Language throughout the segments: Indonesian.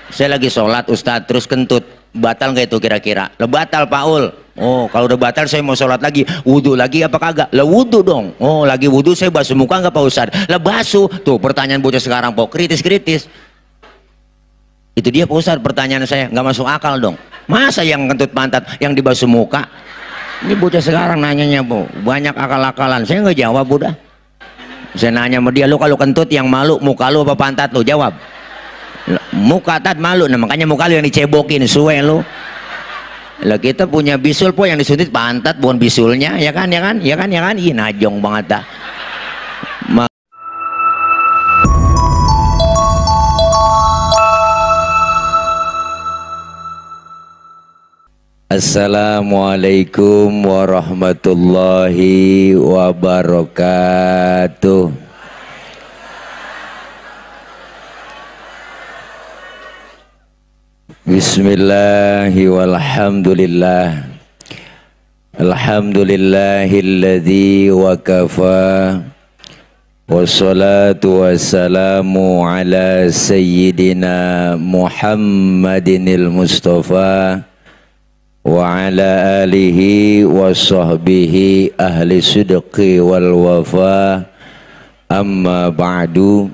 Saya lagi sholat Ustadz, terus kentut. Batal nggak itu kira-kira? Lah batal Paul. Oh, kalau udah batal saya mau sholat lagi. Wudhu lagi apa kagak? Lah wudhu dong. Oh, lagi wudhu saya basuh muka nggak Pak Ustadz? Lah basuh. Tuh pertanyaan bocah sekarang Pak, kritis-kritis. Itu dia Pak Ustadz, pertanyaan saya nggak masuk akal dong. Masa yang kentut pantat yang dibasuh muka? Ini bocah sekarang nanyanya Bu, banyak akal-akalan. Saya nggak jawab udah. Saya nanya sama dia, lu kalau kentut yang malu muka lu apa pantat lu? Jawab. Muka tat malu, nah makanya muka lu yang dicebokin, suwe lu. Lah kita punya bisul po yang disuntik pantat, bukan bisulnya, ya kan, ya kan, ya kan, ya kan. Ih najong banget dah. Assalamualaikum warahmatullahi wabarakatuh. Bismillahi walhamdulillah. Alhamdulillahilladzi wa kafa. Wassalatu wassalamu ala sayyidina Muhammadinil Mustafa wa ala alihi wa sahbihi ahli sidqi wal wafa. Amma ba'du.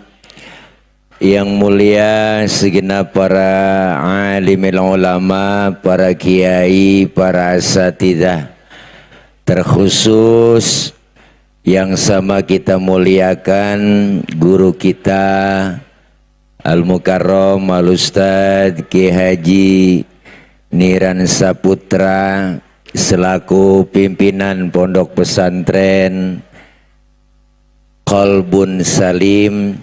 Yang mulia segenap para alimil ulama, para kiai, para asatidzah, terkhusus yang sama kita muliakan guru kita Al-Mukarram Al-Ustadz Ki Haji Niran Saputra selaku pimpinan Pondok Pesantren Qalbun Salim,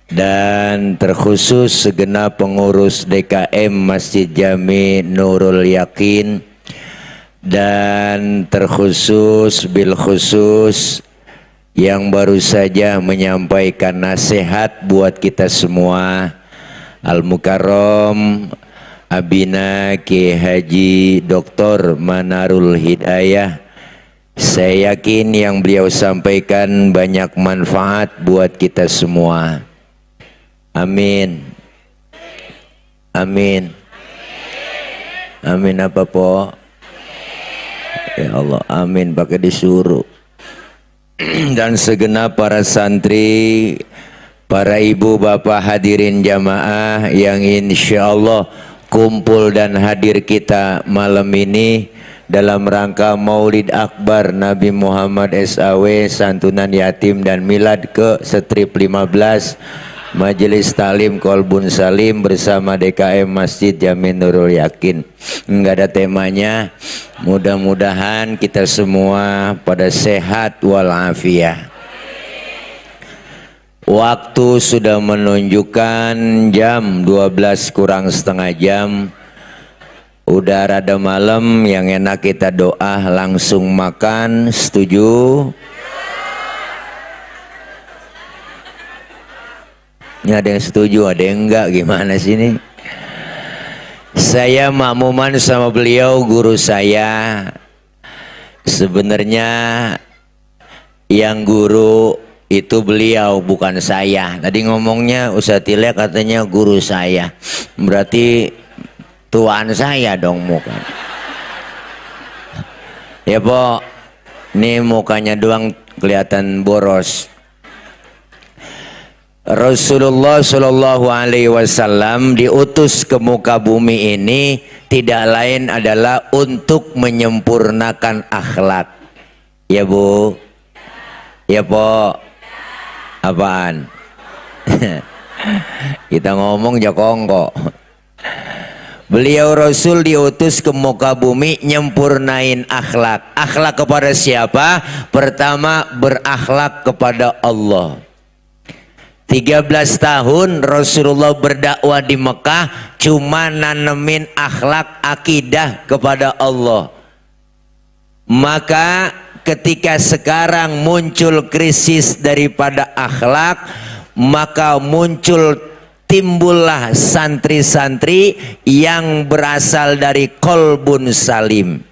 dan terkhusus segenap pengurus DKM Masjid Jami Nurul Yakin, dan terkhusus bil khusus yang baru saja menyampaikan nasihat buat kita semua, Al-Mukarram Abina Ki Haji Dr. Manarul Hidayah. Saya yakin yang beliau sampaikan banyak manfaat buat kita semua. Amin. Amin. Amin apa po? Ya Allah, amin pakai disuruh. Dan segenap para santri, para ibu bapak hadirin jamaah yang insya Allah kumpul dan hadir kita malam ini dalam rangka Maulid Akbar Nabi Muhammad SAW, santunan yatim dan milad ke setrip 15 Majelis Talim Qalbun Salim bersama DKM Masjid Jami Nurul Yakin. Enggak ada temanya. Mudah-mudahan kita semua pada sehat walafiat. Waktu sudah menunjukkan jam 12 kurang setengah jam. Udah rada malam, yang enak kita doa langsung makan. Setuju? Ini ada yang setuju, ada yang enggak, gimana sih ini? Saya makmuman sama beliau, guru saya. Sebenarnya yang guru itu beliau, bukan saya. Tadi ngomongnya Ustadz Tilek katanya guru saya. Berarti tuan saya dong muka. Ya po, ini mukanya doang kelihatan boros. Rasulullah Shallallahu Alaihi Wasallam diutus ke muka bumi ini tidak lain adalah untuk menyempurnakan akhlak. Ya Bu, ya Po, apaan? Kita ngomong jokongko. Beliau Rasul diutus ke muka bumi nyempurnain akhlak. Akhlak kepada siapa? Pertama, berakhlak kepada Allah. 13 tahun Rasulullah berdakwah di Mekah, cuma nanemin akhlak akidah kepada Allah. Maka ketika sekarang muncul krisis daripada akhlak, maka timbullah santri-santri yang berasal dari Qalbun Salim.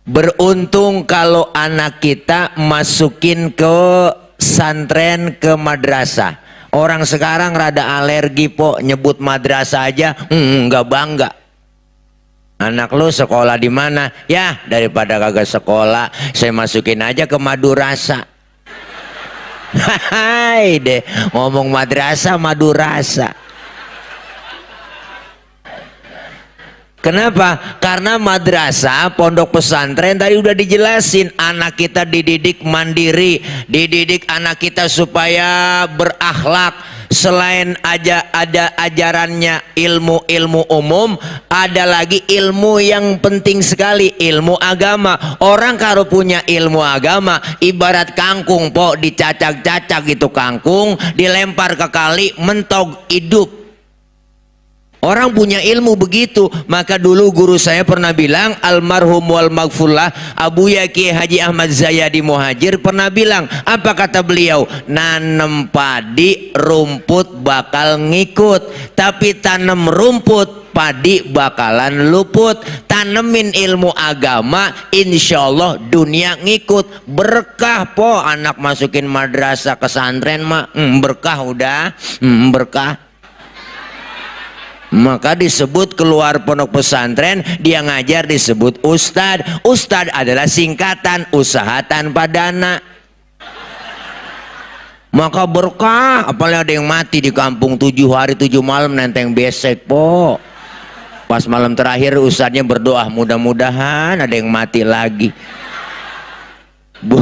Beruntung kalau anak kita masukin ke santren, ke madrasah. Orang sekarang rada alergi po nyebut madrasah aja, nggak bangga. Anak lu sekolah di mana? Ya daripada kagak sekolah, saya masukin aja ke Madurasa. Hai deh, ngomong madrasah Madurasa. Kenapa? Karena madrasah, pondok pesantren tadi udah dijelasin, anak kita dididik mandiri, dididik anak kita supaya berakhlak. Selain ada ajarannya ilmu-ilmu umum, ada lagi ilmu yang penting sekali, ilmu agama. Orang kalau punya ilmu agama ibarat kangkung po, dicacak-cacak gitu kangkung, dilempar ke kali, mentog hidup. Orang punya ilmu begitu. Maka dulu guru saya pernah bilang, almarhum wal maghfurlah Abu Yaki Haji Ahmad Zayadi Muhajir pernah bilang, apa kata beliau? Nanem padi rumput bakal ngikut, tapi tanam rumput padi bakalan luput. Tanemin ilmu agama, insya Allah dunia ngikut. Berkah po anak masukin madrasah pesantren mah, berkah udah, berkah. Maka disebut keluar pondok pesantren, dia ngajar disebut ustad. Ustad adalah singkatan usaha tanpa dana. Maka berkah. Apalagi ada yang mati di kampung 7 hari 7 malam nenteng besek po. Pas malam terakhir ustadnya berdoa, mudah-mudahan ada yang mati lagi. Bu,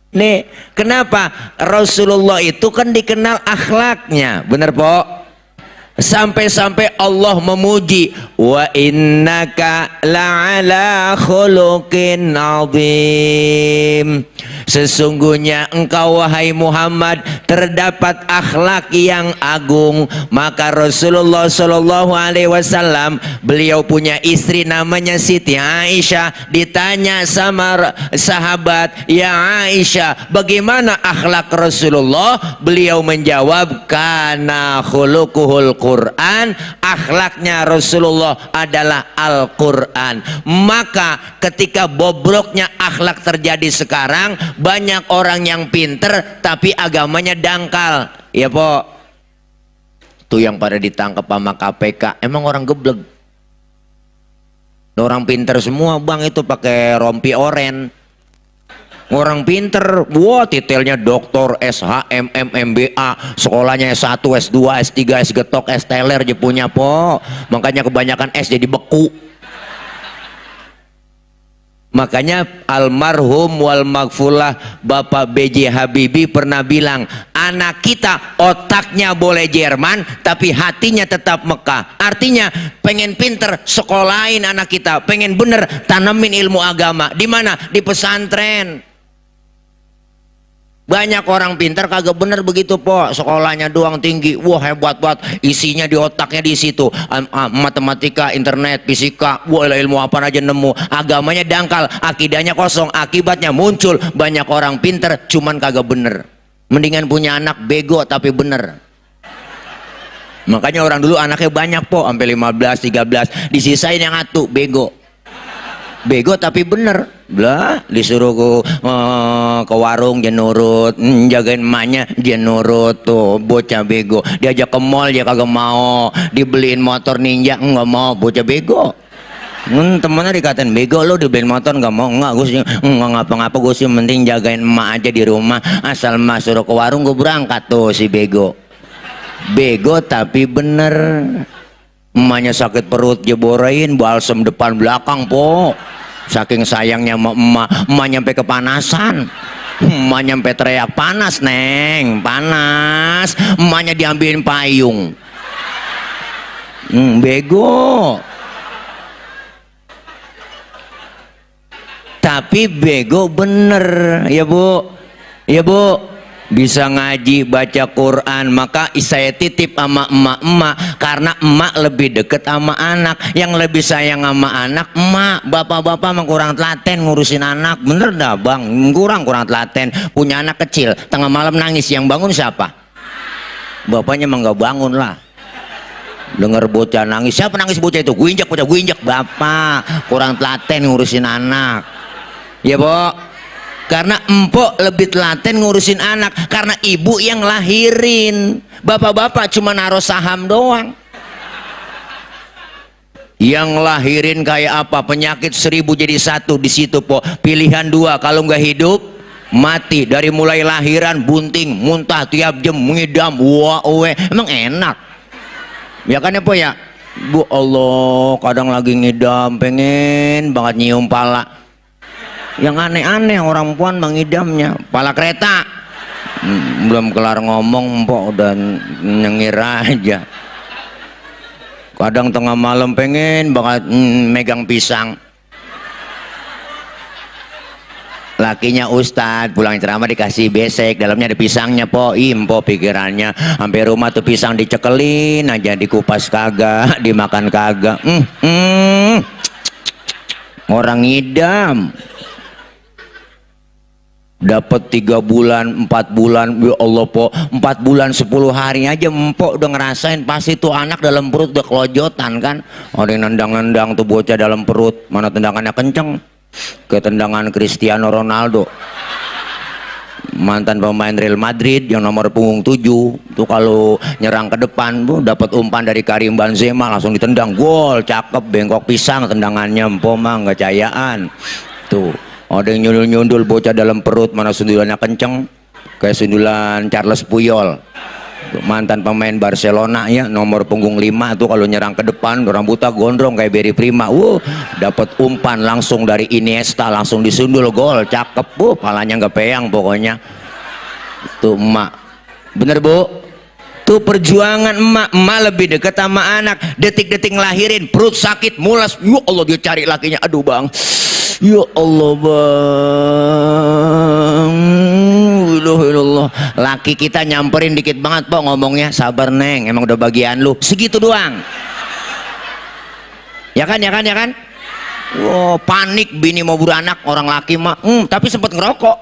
nih kenapa Rasulullah itu kan dikenal akhlaknya, bener po? Sampai-sampai Allah memuji, wa innaka la'ala khuluqin azim. Sesungguhnya engkau wahai Muhammad terdapat akhlak yang agung. Maka Rasulullah Shallallahu Alaihi Wasallam beliau punya istri namanya Siti Aisyah. Ditanya sama sahabat, ya Aisyah, bagaimana akhlak Rasulullah? Beliau menjawab, kana khuluquhul Quran, akhlaknya Rasulullah adalah Al-Quran. Maka ketika bobroknya akhlak terjadi sekarang, banyak orang yang pinter tapi agamanya dangkal, ya po. Tuh yang pada ditangkap sama KPK emang orang geblek. Orang pinter semua bang, itu pakai rompi oren. Orang pinter, wah titelnya doktor, SHM, MBA, sekolahnya S1, S2, S3, S getok, S teler dia punya po. Makanya kebanyakan S jadi beku. Makanya almarhum wal maghfurlah Bapak B.J. Habibie pernah bilang, anak kita otaknya boleh Jerman tapi hatinya tetap Mekah. Artinya pengen pinter sekolahin anak kita, pengen bener tanemin ilmu agama. Di mana? Di pesantren. Banyak orang pintar kagak bener begitu po, sekolahnya doang tinggi, wah hebat banget, isinya di otaknya di situ, matematika, internet, fisika, wah ilmu apa aja nemu. Agamanya dangkal, akidahnya kosong, akibatnya muncul banyak orang pintar cuman kagak bener. Mendingan punya anak bego tapi bener. Makanya orang dulu anaknya banyak po, sampai 15, 13, disisain yang atu bego. Bego tapi bener. Lah disuruh ke warung dia nurut, jagain emaknya dia nurut. Tuh bocah bego. Diajak ke mall dia kagak mau, dibeliin motor ninja nggak mau, bocah bego. Temennya dikatain bego, lo dibeliin motor nggak mau. Nggak, gue sih nggak ngapa-ngapa, gue sih penting jagain emak aja di rumah. Asal emak suruh ke warung gue berangkat. Tuh si bego. Bego tapi bener. Emaknya sakit perut dia borain balsem depan belakang po. Saking sayangnya sama emak nyampe kepanasan. Emak nyampe teriak, panas neng, panas. Emaknya diambilin payung. Bego. Tapi bego bener, ya bu, ya bu. Bisa ngaji, baca Quran. Maka saya titip sama emak-emak, karena emak lebih deket sama anak. Yang lebih sayang sama anak emak. Bapak-bapak mah kurang telaten ngurusin anak. Bener dah bang, kurang telaten. Punya anak kecil tengah malam nangis, yang bangun siapa? Bapaknya mah nggak bangun lah. Dengar bocah nangis, siapa nangis bocah itu? Gue injak bocah, gue injak. Bapak kurang telaten ngurusin anak. Ya bu. Karena empok lebih telaten ngurusin anak, karena ibu yang lahirin. Bapak-bapak cuma naruh saham doang. Yang lahirin kayak apa? Penyakit 1000 jadi 1 di situ po. Pilihan 2, kalau nggak hidup mati. Dari mulai lahiran bunting, muntah tiap jam, mengidam, wah emang enak. Ya kan ya po ya. Bu Allah, kadang lagi ngidam, pengen banget nyium pala. Yang aneh-aneh orang puan mengidamnya pala kereta. Belum kelar ngomong mpok udah nyengir aja. Kadang tengah malam pengen banget megang pisang. Lakinya Ustadz pulang ceramah dikasih besek, dalamnya ada pisangnya po. Impo pikirannya sampai rumah tuh pisang dicekelin aja, dikupas kagak, dimakan kagak. Orang ngidam dapat 3 bulan 4 bulan, ya Allah po, 4 bulan 10 hari aja empok udah ngerasain pasti tuh anak dalam perut udah kelojotan kan. Orang nendang-nendang tuh bocah dalam perut, mana tendangannya kenceng, ke tendangan Cristiano Ronaldo, mantan pemain Real Madrid yang nomor punggung 7 tuh, kalau nyerang ke depan bu dapat umpan dari Karim Benzema langsung ditendang gol, cakep, bengkok pisang tendangannya empok mah nggak cayaan tuh. Ada yang nyundul-nyundul bocah dalam perut, mana sundulannya kenceng kayak sundulan Charles Puyol, mantan pemain Barcelona ya, nomor punggung 5 tuh, kalau nyerang ke depan orang buta gondrong kayak Berry Prima, dapat umpan langsung dari Iniesta langsung disundul gol, cakep bu, palanya nggak peyang pokoknya. Tuh emak, bener bu, tuh perjuangan emak lebih dekat sama anak. Detik-detik ngelahirin perut sakit mulas, ya Allah dia cari lakinya, aduh bang, ya Allah bang, Allah. Laki kita nyamperin dikit banget po ngomongnya, sabar neng, emang udah bagian lu, segitu doang. Ya kan, ya kan, ya kan. Wow, panik bini mau beranak, orang laki mah tapi sempet ngerokok,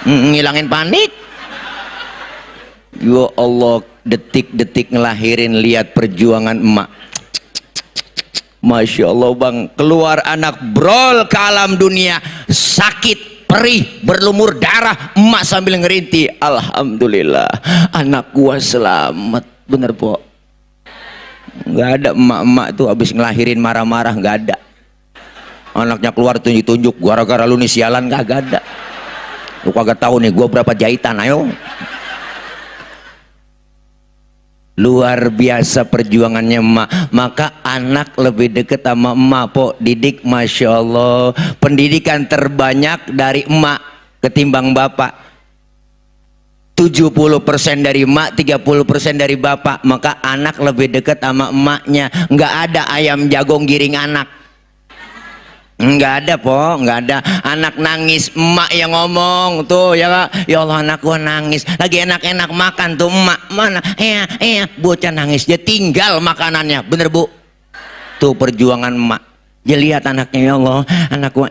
ngilangin panik. Ya Allah, detik-detik ngelahirin, lihat perjuangan emak. Masya Allah bang, keluar anak brol ke alam dunia, sakit, perih, berlumur darah, emak sambil ngerintih, alhamdulillah anak gua selamat. Bener po, nggak ada emak-emak tuh habis ngelahirin marah-marah, nggak ada. Anaknya keluar tunjuk-tunjuk, gara-gara lu nih sialan, kagak ada. Lu kagak tahu nih gua berapa jahitan, ayo. Luar biasa perjuangannya emak. Maka anak lebih deket sama emak po, didik, Masya Allah. Pendidikan terbanyak dari emak ketimbang bapak. 70% dari emak, 30% dari bapak. Maka anak lebih deket sama emaknya. Nggak ada ayam jagung giring anak, nggak ada po, nggak ada. Anak nangis emak yang ngomong tuh, ya kak, ya Allah anak gua nangis, lagi enak-enak makan tuh emak, mana bocah nangis dia tinggal makanannya, bener bu. Tuh perjuangan emak, dia lihat anaknya, ya Allah anak gua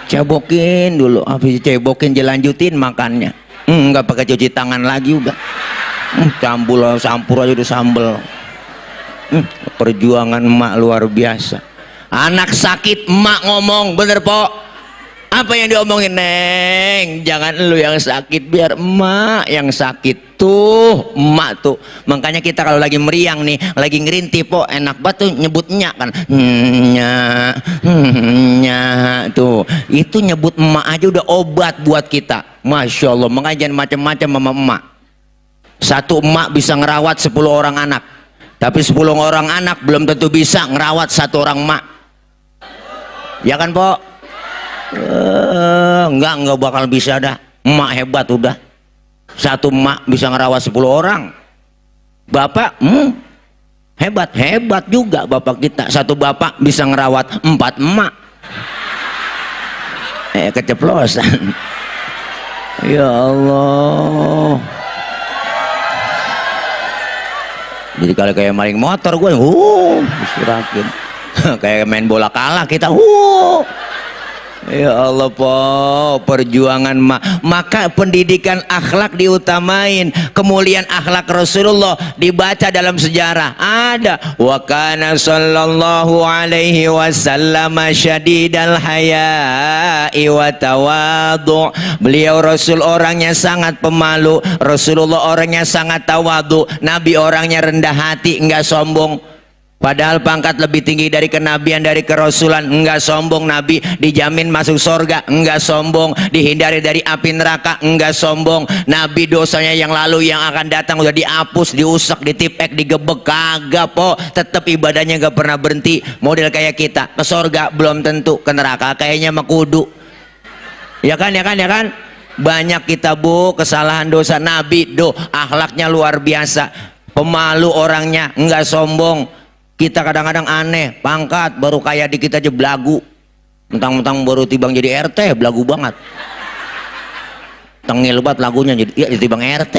cebokin dulu, habis cebokin dia lanjutin makannya, nggak pakai cuci tangan lagi udah, campur aja udah sambel. Perjuangan emak luar biasa. Anak sakit emak ngomong, bener po, apa yang diomongin, neng jangan lu yang sakit, biar emak yang sakit. Tuh emak tuh, makanya kita kalau lagi meriang nih, lagi ngerintih po, enak banget tuh nyebutnya kan, tuh itu nyebut emak aja udah obat buat kita. Masya Allah, makanya jangan macam-macam sama emak. Satu emak bisa ngerawat 10 orang anak, tapi 10 orang anak belum tentu bisa ngerawat 1 orang emak. Ya kan po? Enggak bakal bisa dah. Emak hebat udah. Satu emak bisa ngerawat 10 orang. Bapak hebat juga bapak kita. Satu bapak bisa ngerawat 4 emak. Keceplosan. Ya Allah. Jadi kalau kayak maling motor gue, disurakin. Kayak main bola kalah kita, Ya Allah po, perjuangan maka pendidikan akhlak diutamain. Kemuliaan akhlak Rasulullah dibaca dalam sejarah ada wa kana sallallahu alaihi wasallam syadidal haya'i wa tawadhu. Beliau Rasul orangnya sangat pemalu, Rasulullah orangnya sangat tawadhu, Nabi orangnya rendah hati, enggak sombong. Padahal pangkat lebih tinggi dari kenabian, dari kerasulan, enggak sombong. Nabi dijamin masuk surga, enggak sombong. Dihindari dari api neraka, enggak sombong. Nabi dosanya yang lalu yang akan datang udah dihapus, diusap, ditipek, digebek, kagak po. Tetap ibadahnya enggak pernah berhenti. Model kayak kita, ke surga belum tentu, ke neraka kayaknya mah kudu. Ya kan, ya kan, ya kan? Banyak kita bu kesalahan dosa. Nabi akhlaknya luar biasa, pemalu orangnya, enggak sombong. Kita kadang-kadang aneh, pangkat baru kaya dikit aja belagu, mentang-mentang baru tibang jadi RT belagu banget, tengil banget lagunya jadi iya tibang RT.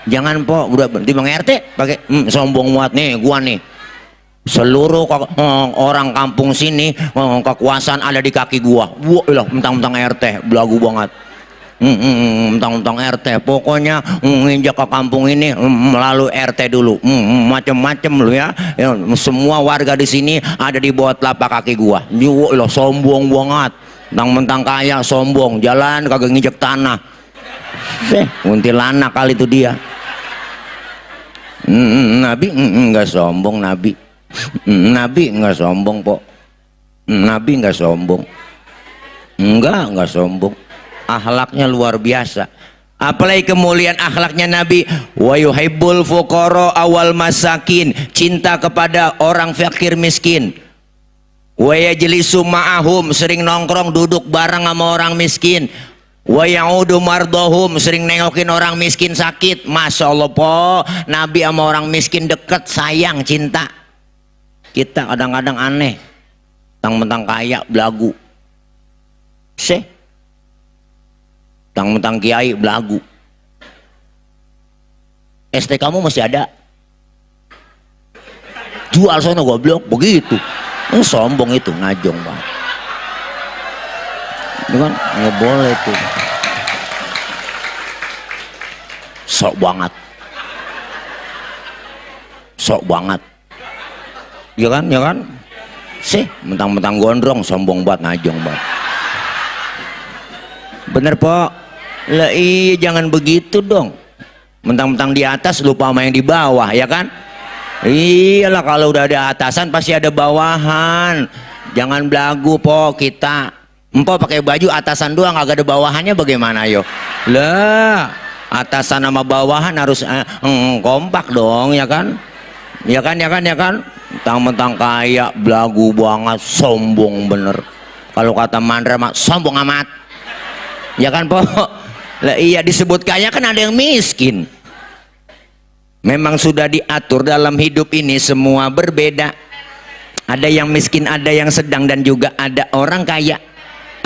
Jangan po udah tibang RT pakai sombong muat nih gua nih, seluruh orang kampung sini kekuasaan ada di kaki gua. Wah mentang-mentang RT belagu banget. Mentang-mentang RT pokoknya nginjak ke kampung ini melalui RT dulu, macem-macem lu ya. Semua warga di sini ada di bawah telapak kaki gua. Loh sombong banget, mentang-mentang kaya sombong, jalan kagak nginjek tanah. Kuntilanak kali itu dia. Nabi enggak sombong, Nabi Nabi enggak sombong po, Nabi enggak sombong, enggak sombong. Akhlaknya luar biasa. Apalagi kemuliaan akhlaknya Nabi, wa yuhibbul fuqara awal masakin, cinta kepada orang fakir miskin. Wa yajlisu ma'ahum, sering nongkrong duduk bareng sama orang miskin. Wa ya'udu mardahum, sering nengokin orang miskin sakit. Masya Allah po, Nabi sama orang miskin deket, sayang, cinta. Kita kadang-kadang aneh, mentang-mentang kaya belagu. Mentang-mentang kiai belagu. ST kamu masih ada? Jual sono goblok, begitu. Sombong itu, ngajong banget. Itu kan nggak boleh tuh. Sok banget. Sok banget. Ya kan, ya kan? Mentang-mentang gondrong, sombong banget, ngajong banget. Bener po. Lah iya jangan begitu dong, mentang-mentang di atas lupa sama yang di bawah, ya kan? Iyalah kalau udah ada atasan pasti ada bawahan. Jangan belagu po kita. Empo pakai baju atasan doang agak ada bawahannya bagaimana yo? Lah atasan sama bawahan harus kompak dong, ya kan? Ya kan, ya kan, ya kan? Mentang-mentang kaya belagu banget, sombong bener. Kalau kata Mandra mah sombong amat. Ya kan po? Lah iya disebut kaya kan ada yang miskin. Memang sudah diatur dalam hidup ini semua berbeda. Ada yang miskin, ada yang sedang, dan juga ada orang kaya.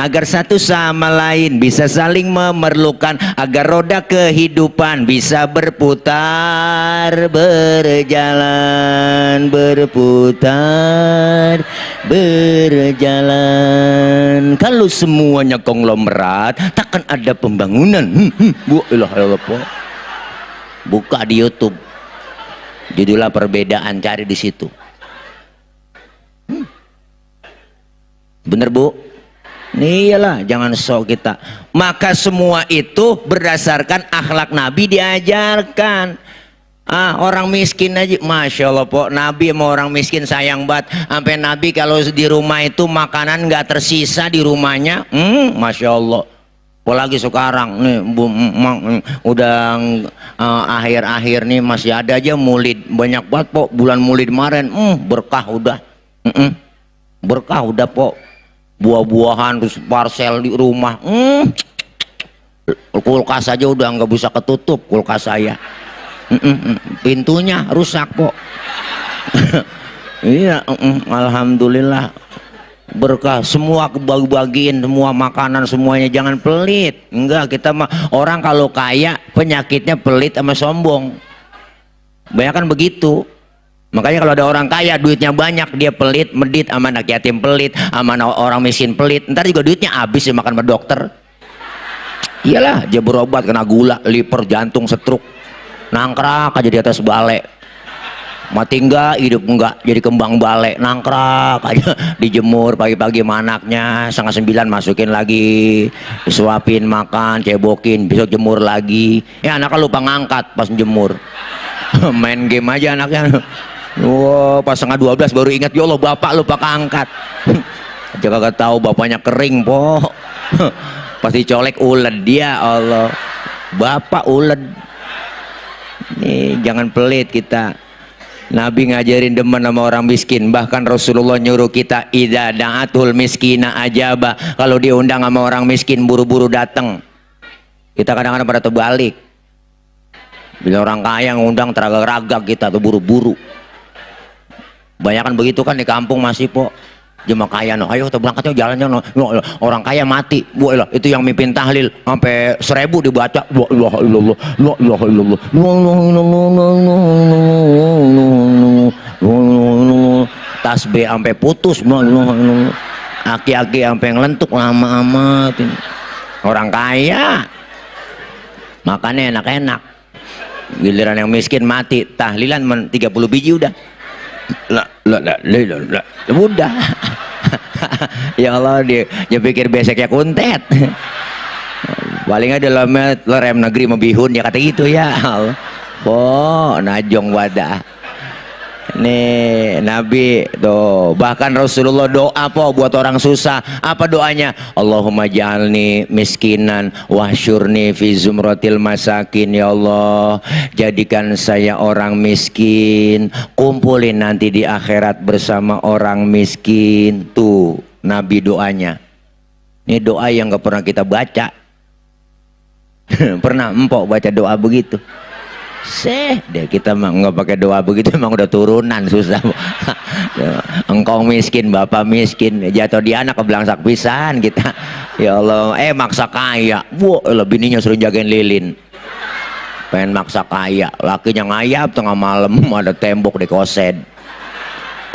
Agar satu sama lain bisa saling memerlukan, agar roda kehidupan bisa berputar, berjalan, berputar, berjalan. Kalau semuanya konglomerat, takkan ada pembangunan. Buka di YouTube, judulnya Perbedaan, cari di situ. Bener bu? Iyalah, jangan sok kita. Maka semua itu berdasarkan akhlak Nabi diajarkan. Orang miskin aja, Masya Allah po, Nabi sama orang miskin sayang banget. Sampai Nabi kalau di rumah itu makanan nggak tersisa di rumahnya, Masya Allah. Apalagi sekarang nih, udah akhir-akhir nih masih ada aja Maulid, banyak banget po. Bulan Maulid kemarin, berkah udah, berkah udah po. Buah-buahan terus parcel di rumah, kulkas aja udah nggak bisa ketutup kulkas saya. Pintunya rusak po. Iya, alhamdulillah berkah, semua kebagi-bagiin, semua makanan semuanya, jangan pelit. Enggak, kita mah orang kalau kaya penyakitnya pelit sama sombong, banyak kan begitu. Makanya kalau ada orang kaya duitnya banyak, dia pelit, medit, sama anak yatim pelit, sama orang miskin pelit, ntar juga duitnya habis ya makan sama dokter. Iyalah, dia berobat kena gula, liver, jantung, stroke, nangkrak aja di atas balai. Mati enggak, hidup enggak, jadi kembang balai, nangkrak aja. Dijemur pagi-pagi sama anaknya, 8:30 masukin lagi, disuapin makan, cebokin, besok jemur lagi. Ya anaknya lupa ngangkat pas jemur. Main game aja anaknya. Wah, pas 11:30 baru ingat, ya Allah bapak lupa keangkat. Aja kagak tahu bapaknya kering po. Pasti colek uled dia, Allah bapak uled. Nih jangan pelit kita. Nabi ngajarin demen sama orang miskin, bahkan Rasulullah nyuruh kita idza da'atul miskina ajaba, kalau diundang sama orang miskin buru-buru datang. Kita kadang-kadang pada terbalik, bila orang kaya ngundang teragak-ragak kita tuh buru-buru. Banyakan begitu kan di kampung masih po. Jemaah kaya no, ayo kita berangkat yuk jalannya no. Orang kaya mati, wah itu yang mimpin tahlil sampai 1000 dibaca. La ilaha illallah, la ilaha illallah, la ilaha illallah. Tasbih sampai putus, la ilaha illallah. Aki-aki sampai ngelentuk lama amat. Orang kaya makannya enak-enak. Giliran yang miskin mati tahlilan 30 biji udah. La udah. Ya Allah, dia pikir beseknya kuntet. Palingnya dalam lerem negeri mebihun ya kata gitu ya Allah. Oh najong wadah. Nih Nabi tuh, bahkan Rasulullah doa po buat orang susah. Apa doanya? Allahumma ja'alni miskinan wahsyurni fi zumratil masakin. Ya Allah, jadikan saya orang miskin, kumpulin nanti di akhirat bersama orang miskin. Tuh Nabi doanya. Ini doa yang gak pernah kita baca. Pernah empok baca doa begitu? Deh kita mah nggak pakai doa begitu, emang udah turunan susah. Engkau miskin, bapak miskin, jatuh di anak kebelangsak pisan kita. Ya Allah, maksa kaya. Wah, bininya suruh jagain lilin. Pengen maksa kaya, lakinya ngayap tengah malam ada tembok di kosed.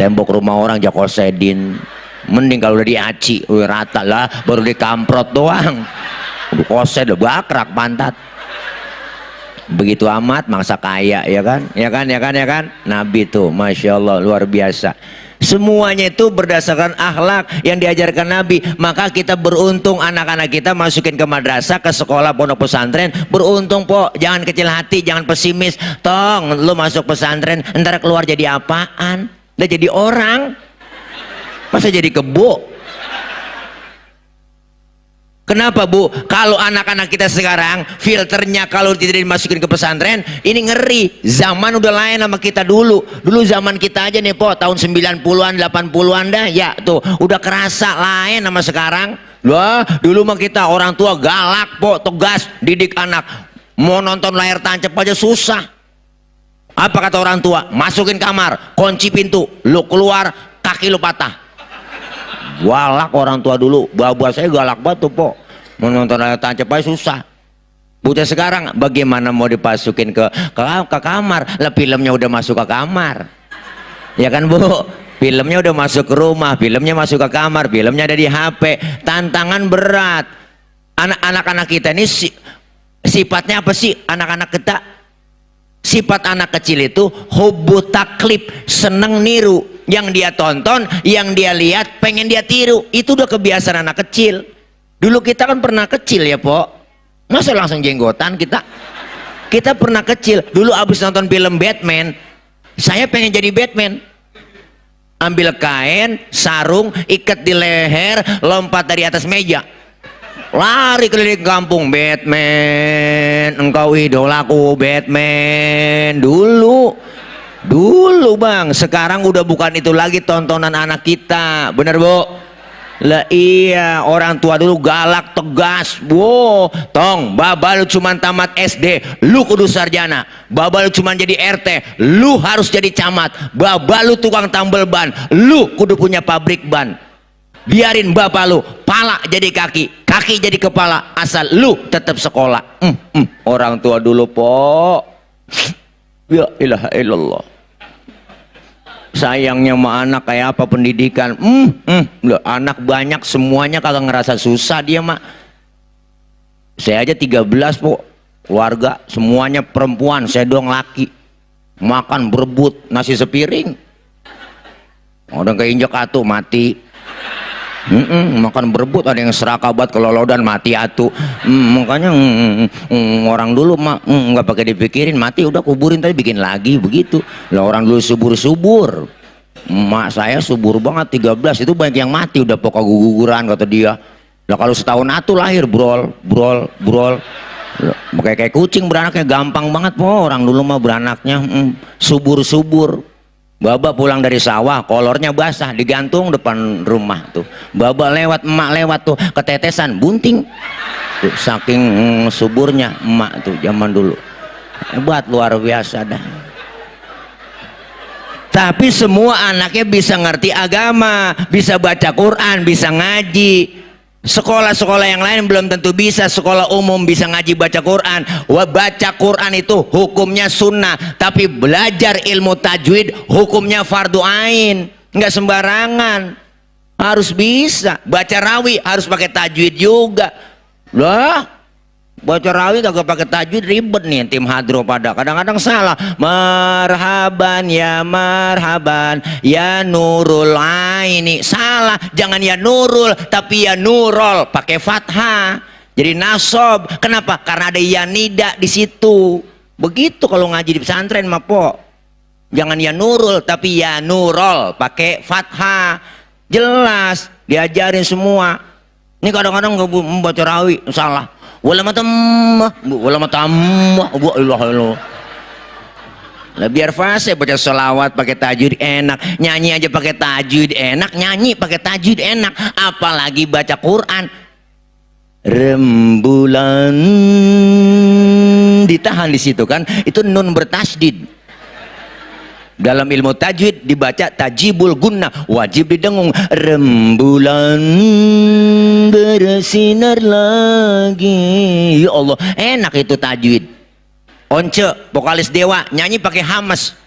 Tembok rumah orang jak kosedin. Mending kalau udah diaci, udah rata lah, baru dikamprot doang. Udah kosed, udah bakrak pantat. Begitu amat mangsa kaya, ya kan, ya kan, ya kan, ya kan. Nabi tuh Masya Allah luar biasa. Semuanya itu berdasarkan akhlak yang diajarkan Nabi. Maka kita beruntung anak-anak kita masukin ke madrasah, ke sekolah pondok pesantren. Beruntung po, jangan kecil hati, jangan pesimis. Tong lu masuk pesantren ntar keluar jadi apaan? Udah jadi orang, masa jadi kebo? Kenapa Bu? Kalau anak-anak kita sekarang filternya kalau tidak dimasukin ke pesantren, ini ngeri. Zaman udah lain sama kita dulu. Dulu zaman kita aja nih po, tahun 90-an 80-an dah ya tuh udah kerasa lain sama sekarang. Wah, dulu mah kita orang tua galak po, tegas didik anak. Mau nonton layar tancap aja susah. Apa kata orang tua? Masukin kamar, kunci pintu, lu keluar kaki lu patah. Galak orang tua dulu, bapak saya galak banget tuh po. Menonton layar tancap aja susah. Bocah sekarang bagaimana mau dipasukin ke kamar? Lah filmnya udah masuk ke kamar, ya kan Bu? Filmnya udah masuk ke rumah, filmnya masuk ke kamar, filmnya ada di HP. Tantangan berat. Anak-anak kita ini sifatnya apa sih? Anak-anak kita, sifat anak kecil itu hubbu taklib, seneng niru. Yang dia tonton, yang dia lihat, pengen dia tiru. Itu udah kebiasaan anak kecil. Dulu kita kan pernah kecil ya po, masa langsung jenggotan kita? Kita pernah kecil. Dulu abis nonton film Batman, saya pengen jadi Batman. Ambil kain, sarung, ikat di leher, lompat dari atas meja, lari keliling kampung. Batman, engkau idolaku Batman. Dulu bang, sekarang udah bukan itu lagi tontonan anak kita, bener Bu? Lah iya, orang tua dulu galak tegas. Wow, tong baba lu cuman tamat SD, lu kudu sarjana. Baba lu cuman jadi RT, lu harus jadi camat. Baba lu tukang tambel ban, lu kudu punya pabrik ban. Biarin bapak lu pala jadi kaki, kaki jadi kepala, asal lu tetap sekolah. Orang tua dulu po, ya ilaha illallah. sayangnya sama anak kayak apa pendidikan. Loh, anak banyak semuanya kagak ngerasa susah dia mah. Saya aja 13 po keluarga semuanya perempuan, saya doang laki, makan berebut nasi sepiring, udah keinjak atuh mati. Makan berebut, ada yang serakabat kelolodan mati atuh. Makanya orang dulu mah nggak pakai dipikirin, mati udah kuburin tadi bikin lagi begitu lah. Orang dulu subur-subur, mak saya subur banget 13, itu banyak yang mati udah pokok guguran kata dia lah. Kalau setahun atuh lahir brol kayak kucing beranaknya, gampang banget po orang dulu mah beranaknya subur-subur. Baba pulang dari sawah kolornya basah digantung depan rumah tuh, baba lewat emak lewat tuh ketetesan bunting tuh, saking suburnya emak tuh zaman dulu. Hebat luar biasa dah. Tapi semua anaknya bisa ngerti agama, bisa baca Quran, bisa ngaji. Sekolah-sekolah yang lain belum tentu bisa. Sekolah umum bisa ngaji baca Quran. Wah, baca Quran itu hukumnya sunnah, tapi belajar ilmu tajwid hukumnya fardu ain. Nggak sembarangan, harus bisa. Baca rawi harus pakai tajwid juga. Lah, baca rawi kagak pakai tajwid ribet nih tim hadro pada kadang-kadang salah. Marhaban ya nurul aini, salah. Jangan ya nurul tapi ya nurul pakai fathah jadi nasob. Kenapa? Karena ada ya nida di situ. Begitu kalau ngaji di pesantren mah po, jangan ya nurul tapi ya nurul pakai fathah. Jelas diajarin semua. Ini kadang-kadang nggak membaca rawi salah. Wala matamah, bu ilah. Lah biar fase baca sholawat pakai tajwid enak, nyanyi aja pakai tajwid enak, nyanyi pakai tajwid enak, apalagi baca Quran. Rembulan ditahan di situ kan, itu nun bertasdid. Dalam ilmu tajwid dibaca tajibul gunnah, wajib didengung. Rembulan bersinar lagi, ya Allah enak itu tajwid. Once vokalis Dewa nyanyi pakai hamas,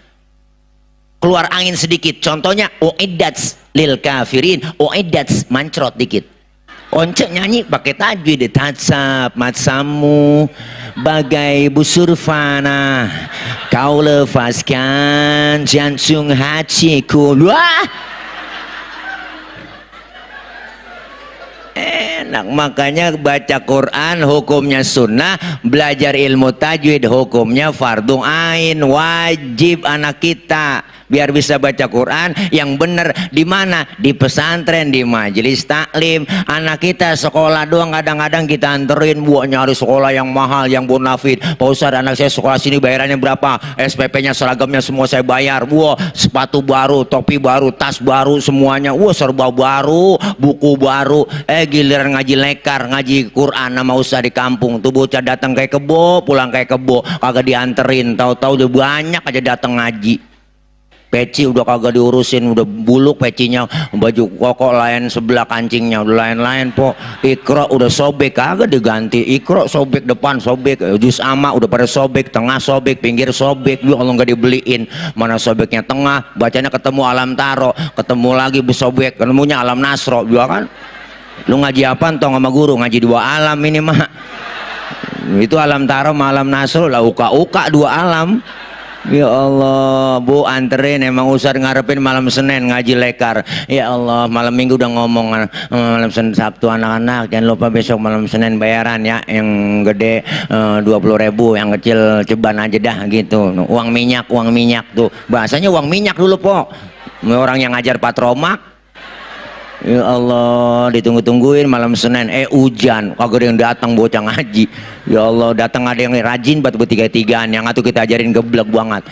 keluar angin sedikit, contohnya uiddats lil kafirin, uiddats mancrot dikit. Once nyanyi pakai tajwid, tatsab matsamu bagai busur fana, kau lepaskan jantung hatiku. Wah, enak. Makanya baca Quran hukumnya sunnah, belajar ilmu tajwid hukumnya fardu ain, wajib anak kita biar bisa baca Quran yang benar. Di mana? Di pesantren, di majelis taklim. Anak kita sekolah doang kadang-kadang kita anterin, buat nyari sekolah yang mahal, yang bonafit. Pak Ustadz, anak saya sekolah sini bayarannya berapa? SPP-nya, seragamnya semua saya bayar. Wah, sepatu baru, topi baru, tas baru, semuanya. Wah, serba baru, buku baru. Giliran ngaji lekar, ngaji Quran sama Ustadz di kampung tuh bocah datang kayak kebo, pulang kayak kebo, kagak dianterin. Tahu-tahu udah banyak aja datang ngaji. Peci udah kagak diurusin, udah buluk pecinya, baju koko lain sebelah kancingnya udah lain-lain po. Ikro udah sobek kagak diganti, ikro sobek depan sobek, jus ama udah pada sobek, tengah sobek, pinggir sobek. Kalau nggak dibeliin, mana sobeknya tengah, bacanya ketemu alam taro, ketemu lagi besobek, ketemunya alam nasro juga kan. Lu ngaji apaan toh sama guru? Ngaji dua alam ini mah. Itu alam taro sama alam nasro lah, uka-uka dua alam. Ya Allah, Bu anterin, emang Ustadz ngarepin malam Senin ngaji lekar. Ya Allah, malam Minggu udah ngomong malam Senin Sabtu anak-anak jangan lupa besok malam Senin bayaran ya, yang gede 20.000, yang kecil ceban aja dah gitu. Uang minyak tuh bahasanya uang minyak dulu po. Orang yang ngajar patromak. Ya Allah, ditunggu-tungguin malam Senin, hujan, kagak ada yang datang bocah ngaji. Ya Allah, datang ada yang rajin buat bertiga-tigaan, yang atuh kita ajarin geblek banget.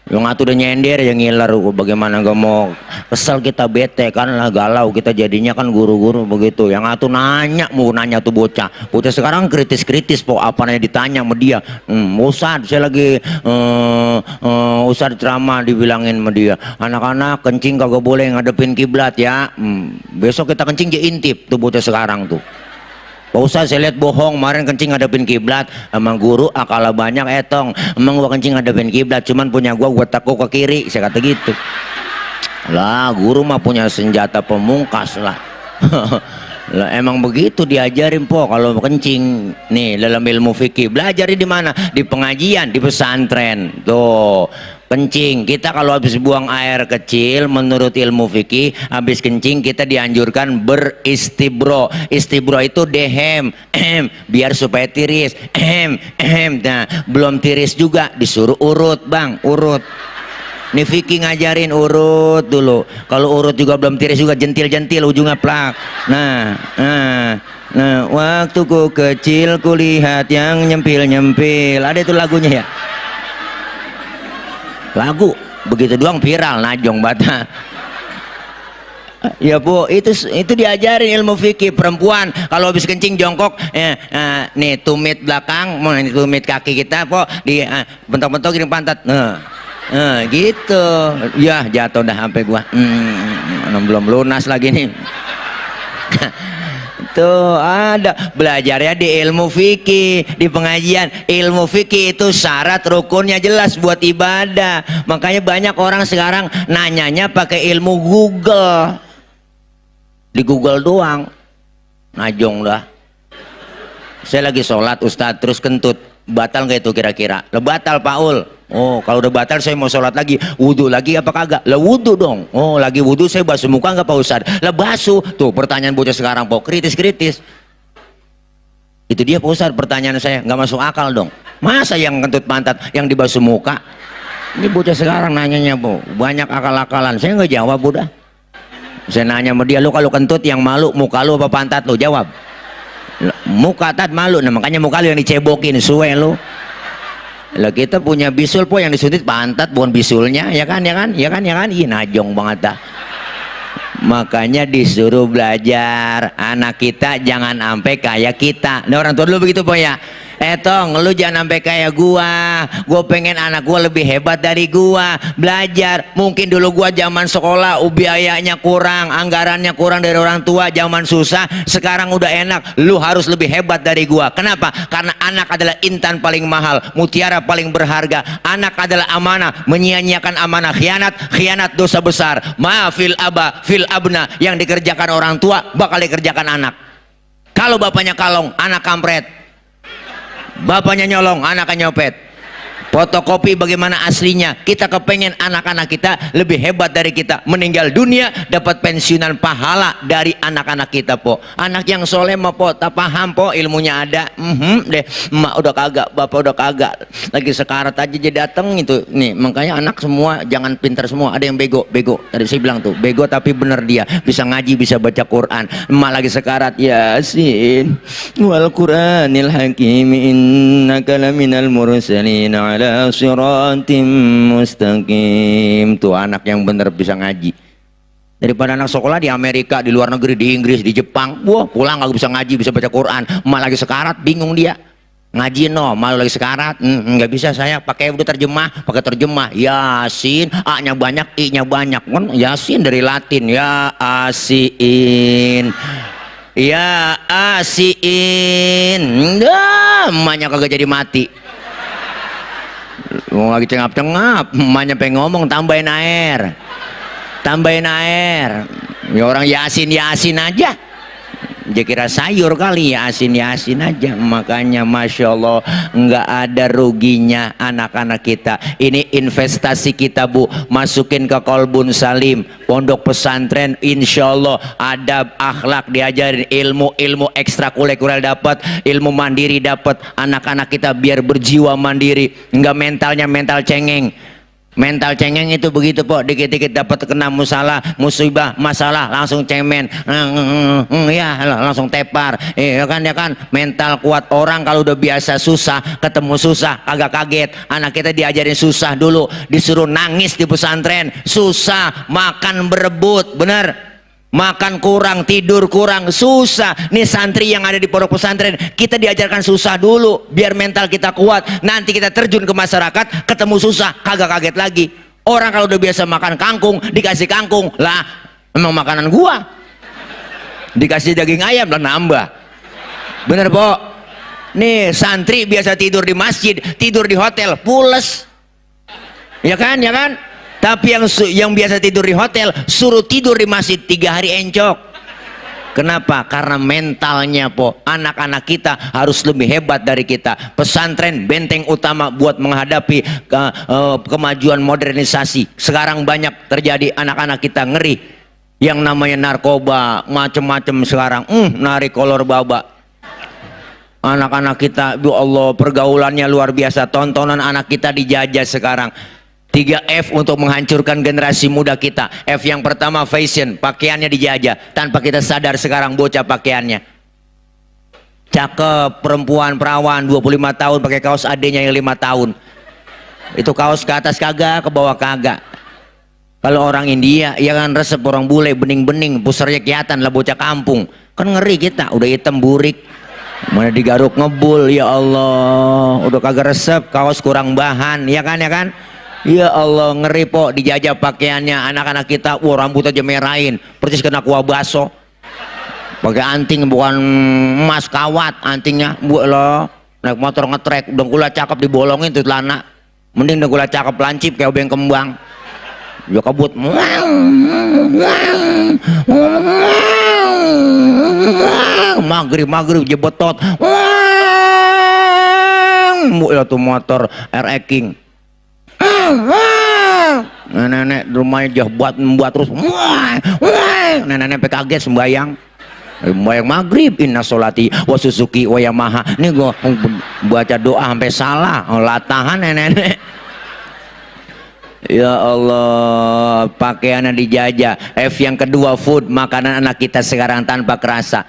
Yang atuh udah nyender, yang ngiler, bagaimana gak mau kesel kita, bete kan lah, galau kita jadinya kan guru-guru begitu. Yang atuh nanya tuh bocah sekarang kritis-kritis po, apa nanya ditanya sama dia. Ustadz saya lagi Ustadz ceramah, dibilangin sama dia, anak-anak kencing kagak boleh ngadepin kiblat ya. Besok kita kencing je intip tuh bocah sekarang tuh. Pak Ustadz saya lihat bohong, kemarin kencing ngadepin kiblat. Emang guru akala banyak etong, emang gua kencing ngadepin kiblat, cuman punya gua takut ke kiri, saya kata gitu. Lah guru mah punya senjata pemungkas lah. Lah emang begitu diajarin po kalau kencing nih dalam ilmu fikih. Belajar di mana? Di pengajian, di pesantren. Tuh, kencing. Kita kalau habis buang air kecil menurut ilmu fikih, habis kencing kita dianjurkan beristibro. Istibro itu dehem, biar supaya tiris. Nah, belum tiris juga disuruh urut, Bang, urut. Nih Vicky ngajarin urut dulu. Kalau urut juga belum tiris juga jentil-jentil ujungnya plak. Nah, waktu ku kecil kulihat yang nyempil-nyempil. Ada itu lagunya ya. Lagu begitu doang viral najong bata. Ya Bu, itu diajarin ilmu fikih. Perempuan kalau habis kencing jongkok, nih tumit belakang, nih tumit kaki kita po di bentok-bentok gini pantat. Gitu ya, jatuh dah sampai gua belum lunas lagi nih. Tuh ada belajarnya di ilmu fikih, di pengajian. Ilmu fikih itu syarat rukunnya jelas buat ibadah. Makanya banyak orang sekarang nanyanya pakai ilmu Google, di Google doang najong dah. Saya lagi sholat Ustadz terus kentut, batal nggak itu kira-kira? Lah batal Paul. Oh kalau udah batal saya mau sholat lagi, wudhu lagi apa kagak? Lah wudhu dong. Oh lagi wudhu saya basuh muka nggak Pak Ustadz? Lah basuh. Tuh pertanyaan bocah sekarang Pak, kritis-kritis. Itu dia Pak Ustadz pertanyaan saya, nggak masuk akal dong. Masa yang kentut pantat yang dibasuh muka? Ini bocah sekarang nanyanya Bu, banyak akal-akalan. Saya nggak jawab udah. Saya nanya sama dia, lu kalau kentut yang malu muka lu apa pantat lu? Jawab. Muka tat malu, nah makanya muka lu yang dicebokin suwe lu. Lah kita punya bisul po yang disuntit pantat bukan bisulnya, ya kan ih najong banget dah. Makanya disuruh belajar anak kita jangan sampai kayak kita. Nah orang tua dulu begitu po ya. Tong lu jangan sampai kayak gua pengen anak gua lebih hebat dari gua. Belajar, mungkin dulu gua zaman sekolah biayanya kurang, anggarannya kurang dari orang tua, zaman susah. Sekarang udah enak, lu harus lebih hebat dari gua. Kenapa? Karena anak adalah intan paling mahal, mutiara paling berharga. Anak adalah amanah, menyia-nyiakan amanah, khianat dosa besar. Fil aba fil abna, yang dikerjakan orang tua bakal dikerjakan anak. Kalau bapaknya kalong, anak kampret. Bapaknya nyolong, anaknya nyopet. Fotokopi bagaimana aslinya. Kita kepengen anak-anak kita lebih hebat dari kita. Meninggal dunia dapat pensiunan pahala dari anak-anak kita po. Anak yang soleh mah po, tak paham po, ilmunya ada. Deh, emak udah kagak, bapak udah kagak. Lagi sekarat aja jadi dateng itu. Nih, makanya anak semua jangan pintar semua. Ada yang bego. Tadi saya bilang tuh, bego tapi bener dia. Bisa ngaji, bisa baca Quran. Emak lagi sekarat, Yasin wal Quranil hakim innaka laminal mursalin ala siratim mustaqim. Tuh anak yang bener bisa ngaji. Daripada anak sekolah di Amerika, di luar negeri, di Inggris, di Jepang, wah pulang nggak bisa ngaji, bisa baca Quran, malah lagi sekarat, bingung dia ngaji malah lagi sekarat, nggak bisa saya pakai udah pakai terjemah Yasin, A-nya banyak, I-nya banyak kan, Yasin dari Latin ya Asin. Ya Asin, emaknya kagak jadi mati. Mau lagi cengap-cengap, emaknya pengen ngomong tambahin air. Ya orang Yasin aja. Dia kira sayur kali, Yasin aja. Makanya Masya Allah nggak ada ruginya anak-anak kita. Ini investasi kita Bu, masukin ke Kolbun Salim, pondok pesantren. Insya Allah adab, akhlak diajarin, ilmu ekstrakurikuler dapat, ilmu mandiri dapat. Anak-anak kita biar berjiwa mandiri, nggak mental cengeng. Mental cengeng itu begitu po, dikit-dikit dapat kena musibah, masalah langsung cemen, ya langsung tepar, ya kan. Mental kuat orang kalau udah biasa susah, ketemu susah kagak kaget. Anak kita diajarin susah dulu, disuruh nangis di pesantren, susah, makan berebut, bener. Makan kurang, tidur kurang, susah. Nih santri yang ada di pondok pesantren, kita diajarkan susah dulu biar mental kita kuat. Nanti kita terjun ke masyarakat, ketemu susah kagak kaget lagi. Orang kalau udah biasa makan kangkung, dikasih kangkung lah, emang makanan gua. Dikasih daging ayam lah nambah. Bener po. Nih santri biasa tidur di masjid, tidur di hotel, pules. Ya kan? Tapi yang biasa tidur di hotel suruh tidur di masjid 3 hari encok. Kenapa? Karena mentalnya po, anak-anak kita harus lebih hebat dari kita. Pesantren benteng utama buat menghadapi kemajuan modernisasi. Sekarang banyak terjadi, anak-anak kita ngeri. Yang namanya narkoba, macem-macem sekarang, narik kolor baba. Anak-anak kita, ya Allah, pergaulannya luar biasa. Tontonan anak kita dijajah sekarang. 3F untuk menghancurkan generasi muda kita. F yang pertama fashion, pakaiannya dijajah tanpa kita sadar. Sekarang bocah pakaiannya cakep, perempuan perawan 25 tahun pakai kaos adenya yang 5 tahun. Itu kaos ke atas kagak, ke bawah kagak. Kalau orang India ya kan resep, orang bule bening-bening, pusernya kelihatan lah, bocah kampung kan ngeri kita. Udah hitam burik, mana digaruk ngebul, ya Allah, udah kagak resep, kaos kurang bahan, ya kan, ya kan. Ya Allah, ngeri po, dijajah pakaiannya. Anak-anak kita, wah rambut aja merahin, persis kena kuah baso. Pakai anting bukan emas, kawat antingnya, bu lo. Naik motor ngetrek, dengkula cakep dibolongin tuh celana. Mending dengkula cakep lancip kayak obeng kembang. Ya kabut, maghrib jebetot, bu lo tuh motor RX King. Nenek rumahnya jahbat membuat terus, nenek PKG sembayang maghrib, inna sholati wa susuki wa yamaha. Ini gua baca doa sampai salah, latahan nenek. Ya Allah, pakaiannya dijajah. F yang kedua food, makanan anak kita sekarang tanpa kerasa.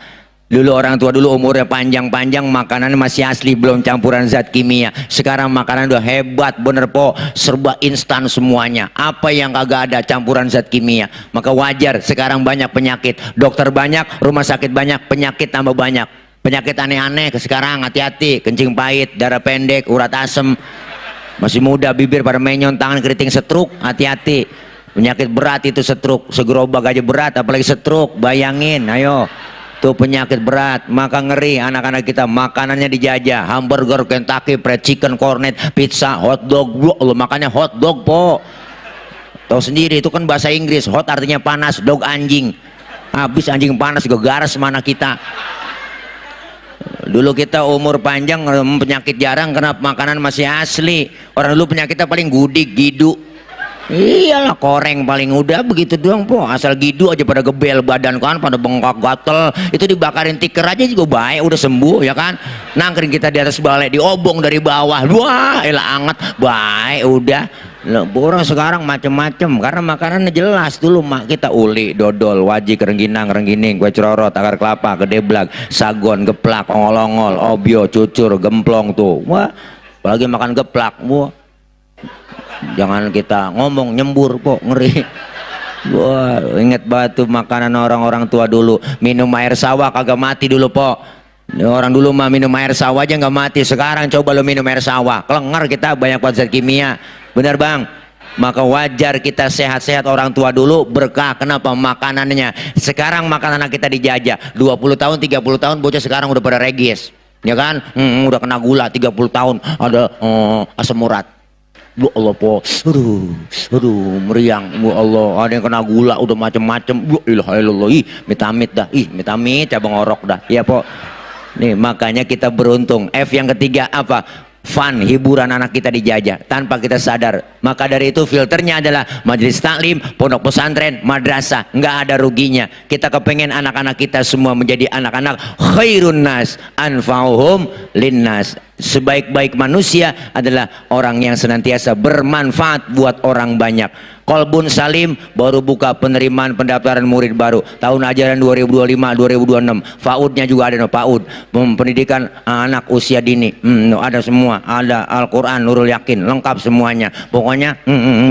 Dulu orang tua dulu umurnya panjang-panjang, makanannya masih asli, belum campuran zat kimia. Sekarang makanan udah hebat bener po, serba instan semuanya. Apa yang kagak ada campuran zat kimia. Maka wajar sekarang banyak penyakit. Dokter banyak, rumah sakit banyak, penyakit tambah banyak. Penyakit aneh-aneh sekarang, hati-hati. Kencing pahit, darah pendek, urat asem. Masih muda bibir pada menyon, tangan keriting, stroke, hati-hati. Penyakit berat itu stroke, segerobak aja berat, apalagi stroke, bayangin, ayo. Tuh penyakit berat, maka ngeri anak-anak kita makanannya dijajah. Hamburger, Kentucky Fried Chicken, cornet, pizza, hot dog. Lo makannya hot dog po. Tahu sendiri itu kan bahasa Inggris, hot artinya panas, dog anjing. Habis anjing panas gegaras mana kita. Dulu kita umur panjang, penyakit jarang karena makanan masih asli. Orang dulu penyakitnya paling gudik, gidu. Iyalah, koreng paling udah begitu doang po, asal gidu aja pada gebel badan kan, pada bengkak gatel. Itu dibakarin tiker aja juga baik, udah sembuh ya kan. Nangkring kita di atas balai, diobong dari bawah, wah elah anget, baik udah. Orang sekarang macem-macem karena makanannya jelas. Dulu mak kita uli, dodol, wajik, rengginang, renggining, kue cerorot, akar kelapa, gedeblag, sagon, geplak, ongol-ongol, obyo, cucur, gemplong tuh. Wah, apalagi makan geplak, wah. Jangan kita ngomong nyembur po, ngeri. Wah, inget banget tuh makanan orang-orang tua dulu. Minum air sawah kagak mati dulu po. Orang dulu mah minum air sawah aja nggak mati. Sekarang coba lo minum air sawah, kelengar kita, banyak zat kimia. Bener bang? Maka wajar kita sehat-sehat. Orang tua dulu berkah, kenapa? Makanannya. Sekarang makanan anak kita dijajah. 20 tahun 30 tahun bocah sekarang udah pada regis, ya kan? Udah kena gula 30 tahun, ada asam urat. Bu Allah po, aduh meriang, bu Allah, ada yang kena gula udah macem-macem, bu ilah ih mitamit dah, mitamit cabang orok dah, ya po. Nih makanya kita beruntung. F yang ketiga apa? Fun, hiburan anak kita dijajah tanpa kita sadar. Maka dari itu filternya adalah majelis taklim, pondok pesantren, madrasah. Nggak ada ruginya. Kita kepengen anak-anak kita semua menjadi anak-anak khairun nas anfa'uhum linnas. Sebaik-baik manusia adalah orang yang senantiasa bermanfaat buat orang banyak. Kolbun Salim baru buka penerimaan pendaftaran murid baru tahun ajaran 2025-2026. FAUD-nya juga ada, no, PAUD, pendidikan anak usia dini, no, ada semua, ada Al-Quran, Nurul Yakin, lengkap semuanya. Pokoknya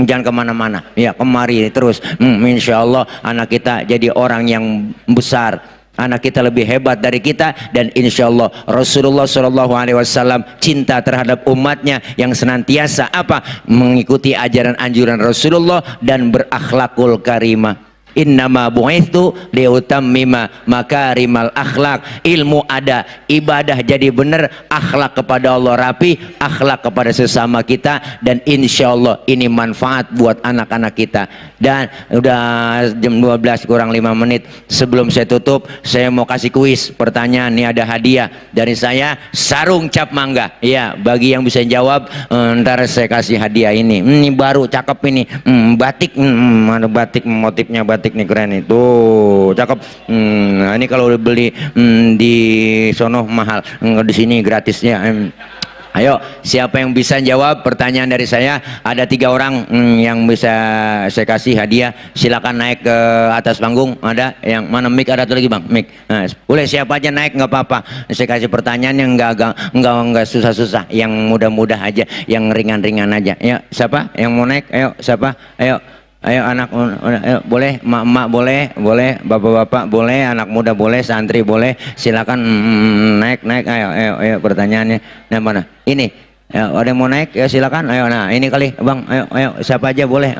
jangan kemana-mana, ya kemari terus. Insya Allah anak kita jadi orang yang besar. Anak kita lebih hebat dari kita, dan insya Allah Rasulullah SAW cinta terhadap umatnya yang senantiasa apa? Mengikuti ajaran anjuran Rasulullah dan berakhlakul karimah. Innama bu'itsu liutammima makarimal akhlak. Ilmu ada, ibadah jadi benar, akhlak kepada Allah rapi, akhlak kepada sesama kita, dan insya Allah ini manfaat buat anak-anak kita. Dan udah jam 12 kurang 5 menit. Sebelum saya tutup, saya mau kasih kuis pertanyaan. Ini ada hadiah dari saya, sarung cap mangga. Ya, bagi yang bisa jawab, ntar saya kasih hadiah ini. Ini baru cakep ini, batik, mana batik, motifnya batik nih, keren itu, cakep. Nah, ini kalau beli di sono mahal, di sini gratisnya. Ayo, siapa yang bisa jawab pertanyaan dari saya? Ada 3 orang yang bisa saya kasih hadiah. Silakan naik ke atas panggung. Ada yang mana, mic ada tuh lagi bang, mic. Nah, boleh siapa aja naik, nggak apa-apa. Saya kasih pertanyaan yang enggak susah-susah, yang mudah-mudah aja, yang ringan-ringan aja. Ya, siapa yang mau naik? Ayo, siapa? Ayo. Ayo anak, ayo, boleh, emak boleh, boleh, bapak-bapak boleh, anak muda boleh, santri boleh, silakan naik, ayo pertanyaannya. Nah, mana? Ini, ayo, ada yang mau naik? Ya silakan, ayo. Nah, ini kali, bang, ayo, siapa aja boleh,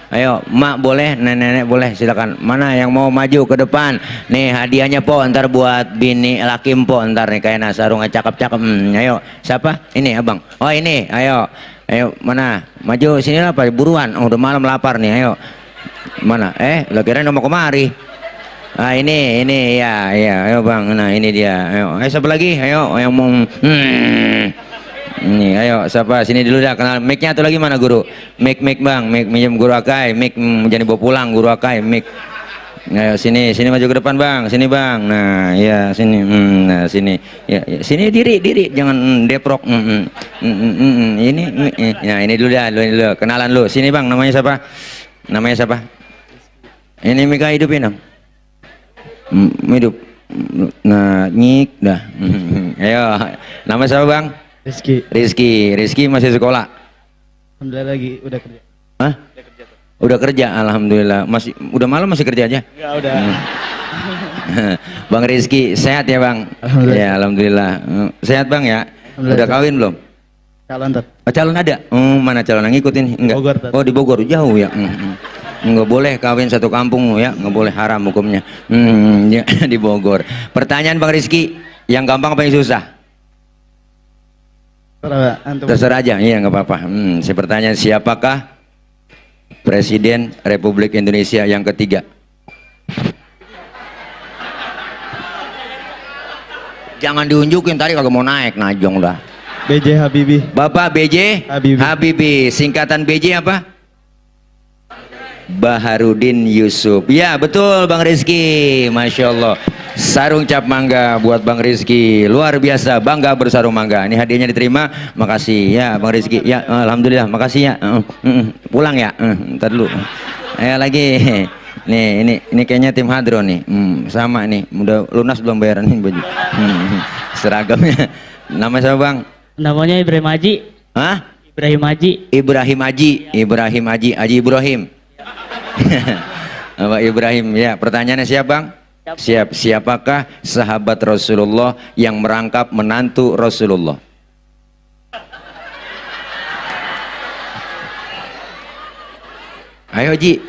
ayo, emak boleh, nenek boleh, silakan. Mana yang mau maju ke depan? Nih hadiahnya po, ntar buat bini laki po, ntar nih kayak sarungnya cakep-cakep. Ayo, siapa? Ini abang. Oh ini, ayo. Ayo, mana? Maju sini lah Pak, buruan. Oh, udah malam lapar nih, ayo. Mana? Lo kirain mau kemari. Ah, ini ya, ayo Bang. Nah, ini dia. Ayo, siapa lagi? Ayo, yang mau ini, ayo, siapa? Sini dulu dah, kenal. Mic-nya tuh lagi mana, Guru? Mic Bang, mic minjem Guru Akai, mic jangan dibawa pulang, Guru Akai, mic. Ayo sini maju ke depan bang, sini bang. Nah ya sini, nah sini, ya, sini diri, jangan deprok. Ini, nah ini dulu dah, dulu kenalan lu. Sini bang, namanya siapa? Ini Mika hidupin dong. Hidup. Nah nyik dah. Ayo, nama siapa bang? Rizky masih sekolah? Alhamdulillah lagi udah kerja. Hah? Udah kerja, alhamdulillah. Udah malam masih kerja aja? Ya udah. Bang Rizky sehat ya bang? Alhamdulillah. Ya alhamdulillah. Sehat bang ya? Udah kawin belum? Calon tet. Oh, calon ada? Mana calon yang ngikutin? Enggak. Bogor, oh di Bogor, jauh ya. Nggak boleh kawin satu kampung ya, nggak boleh, haram hukumnya. Ya, di Bogor. Pertanyaan bang Rizky, yang gampang apa yang susah? Terserah aja, iya nggak apa-apa. Saya bertanya, siapakah Presiden Republik Indonesia yang ketiga? Jangan diunjukin, tadi kagak mau naik, najong dah. BJ Habibie. Bapak BJ Habibie. Singkatan BJ apa? Baharudin Yusuf. Ya betul Bang Rizky, Masya Allah. Sarung cap mangga buat Bang Rizky, luar biasa, bangga bersarung mangga. Ini hadiahnya diterima, makasih ya Bang Rizky. Ya alhamdulillah, makasih ya. Pulang ya, ntar dulu. Ayo lagi. Nih ini kayaknya tim Hadro nih. Sama nih, udah lunas belum bayaran nih baju. Seragamnya. Nama siapa bang? Namanya Ibrahim Haji. Hah? Ibrahim Haji. Haji Ibrahim. Pak Ibrahim ya. Pertanyaannya siap bang? Siap. Siapakah sahabat Rasulullah yang merangkap menantu Rasulullah? Ayo Ji.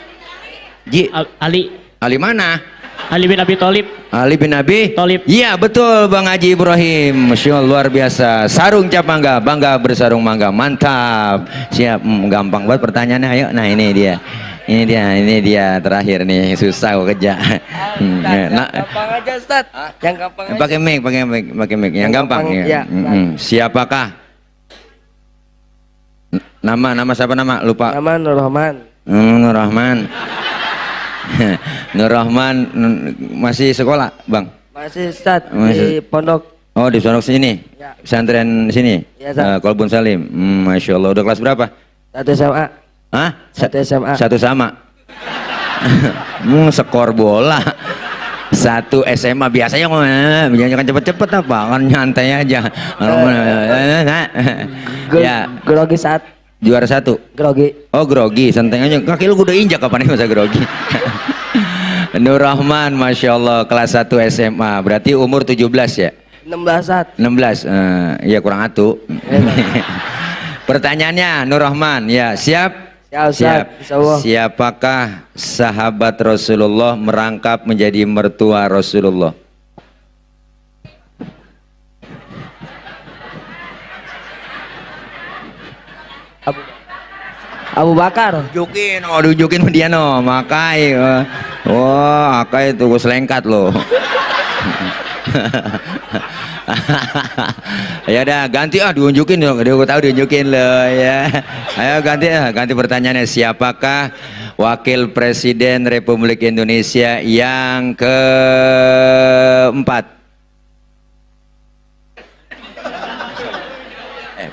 Ali mana? Ali bin Abi Thalib. Ali bin Abi Thalib. Iya betul Bang Haji Ibrahim. Masya Allah, luar biasa. Sarung cap mangga, bangga bersarung mangga, mantap. Siap. Gampang banget pertanyaannya. Ayo, nah ini dia terakhir nih, susah kok kerja. Nah, gampang aja Ustaz. Yang gampang aja. Pakai mic, yang gampang ya. Siapakah? Nama siapa nama? Lupa. Nama Nur Rahman. Nur Rahman. Nur Rahman masih sekolah, Bang? Masih Ustaz di pondok. Oh, di pondok sini. Ya. Pesantren sini. Ya, Kolbun Salim. Masya Allah, udah kelas berapa? 1 SMA. Hah? 1 SMA. Satu sama. Skor bola. 1 SMA biasanya kan cepet-cepet apa? Kan nyantai aja. Ya. Grogi saat. Juara 1. Grogi. Oh grogi, santai aja. Kaki lu udah injak kapan nih masa grogi? Nur Rahman, Masya Allah, kelas 1 SMA. Berarti umur 17 ya? 16 saat. 16, ya kurang atu. Pertanyaannya Nur Rahman, ya siap? Ya Ustaz, insyaallah. Siapakah sahabat Rasulullah merangkap menjadi mertua Rasulullah? Abu Bakar. Tunjukin, tunjukin dia no, makai. Wah, akai itu gue selengkat loh. Ya udah ganti diunjukin dong, gue tahu diunjukin loh ya. Ayo ganti pertanyaannya, siapakah wakil presiden Republik Indonesia yang keempat?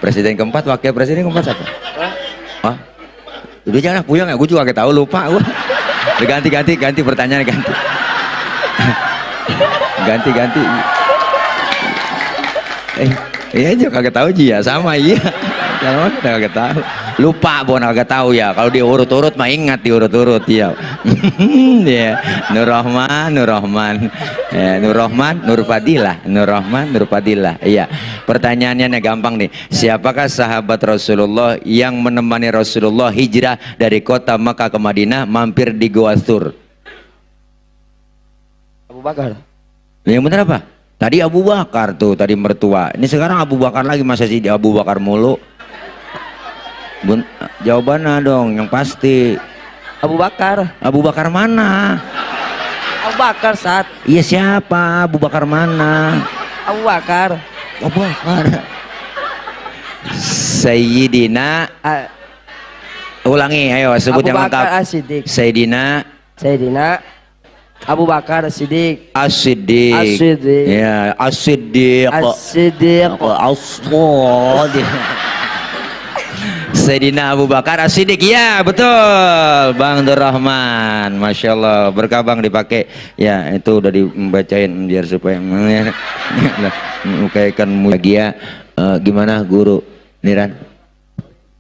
Presiden keempat, wakil presiden keempat siapa? Hah? Udah jangan puyeng ya, gue juga gak tahu, lupa gue. Ganti pertanyaan, ganti. Iya juga kagak tahu Ji ya, sama iya. Sama kita kagak tahu. Lupa bon kagak tahu ya. Kalau diurut-urut mah ingat diurut-urut ya. Ya, Nur Rahman. Ya, Nur Rahman, Nur Fadilah. Iya. Pertanyaannya gampang nih. Siapakah sahabat Rasulullah yang menemani Rasulullah hijrah dari kota Makkah ke Madinah mampir di Gua Thur? Abu Bakar. Yang benar apa? Tadi Abu Bakar tuh, tadi mertua. Ini sekarang Abu Bakar lagi, masa sih Abu Bakar mulu? Jawabannya dong, yang pasti. Abu Bakar. Abu Bakar mana? Abu Bakar saat. Iya siapa? Abu Bakar mana? Abu Bakar. Abu Bakar. Sayyidina. Ulangi, ayo sebut yang lengkap. Abu Bakar As-Siddiq. Sayyidina Abu Bakar As-Siddiq. As-Siddiq. Ya, As-Siddiq. Sayyidina Abu Bakar As-Siddiq. Ya betul Bang Nur Rahman, Masya Allah, berkah Bang dipakai ya, itu udah dibacain biar supaya mengkaitkan mulia. Gimana guru Niran?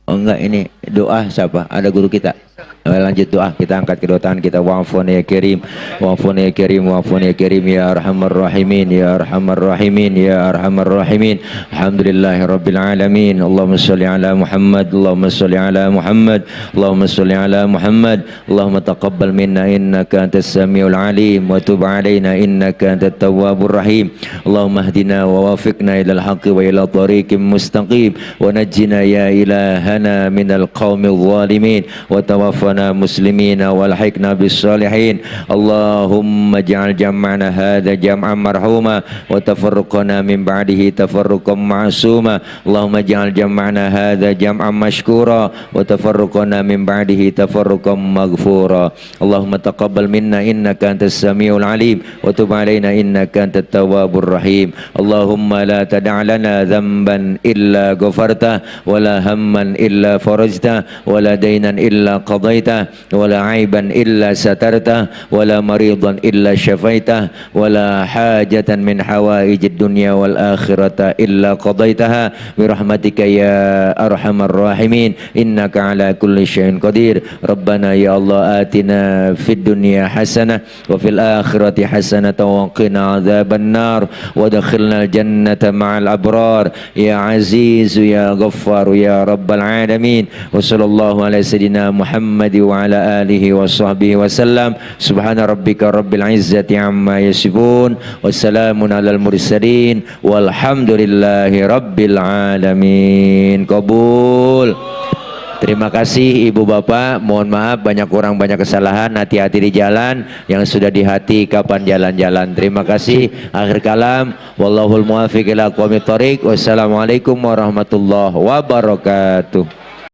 Oh enggak, ini doa siapa? Ada guru kita. Lanjut doa, kita angkat kedua tangan kita. Wa'afun ya Karim, wa'afun ya Karim, wa'afun ya Karim, ya Arhamar Rahimin, ya Arhamar Rahimin, ya Arhamar Rahimin. Alhamdulillahi Rabbil Alamin. Allahumma salli ala Muhammad, Allahumma salli ala Muhammad, Allahumma salli ala Muhammad. Allahumma taqabbal minna innaka antas samiul alim wa tub alaina innaka antat tawwabur rahim. Allahumma hdina wa wafiqna ilal haqqi wa ila tariqim mustaqim wa najjina ya ilahana minal qaumil zalimin wa tawaffana مسلمين والحقنا بالصالحين. اللهم اجعل جمعنا هذا جمعا مرحوما وتفرقنا من بعده تفرقا معصوما. اللهم اجعل جمعنا هذا جمعا مشكورا وتفرقنا من بعده تفرقا مغفورا. اللهم تقبل منا إنك أنت السميع العليم وتب علينا إنك أنت التواب الرحيم. اللهم لا تدع لنا ذنبا إلا غفرته ولا هما إلا فرجته ولا دينا إلا قضيته ولا عيبا إلا سترته ولا مريضا إلا شفيته ولا حاجة من حوائج الدنيا والآخرة إلا قضيتها برحمتك يا أرحم الراحمين إنك على كل شيء قدير. ربنا يا الله آتنا في الدنيا حسنة وفي الآخرة حسنة وقنا عذاب النار ودخلنا الجنة مع الأبرار يا عزيز يا غفار يا رب العالمين. وصلى الله على سيدنا محمد وعلى آله وصحبه وسلم. سبحان ربك رب العزة عما يصفون والسلام على المرسلين والحمد لله رب العالمين. Kabul. Terima kasih Ibu Bapak, mohon maaf banyak kurang banyak kesalahan, hati-hati di jalan, yang sudah di hati kapan jalan-jalan. Terima kasih. Akhir kalam, wallahul muwaffiq ila aqwamit thoriq. Wassalamualaikum warahmatullahi wabarakatuh.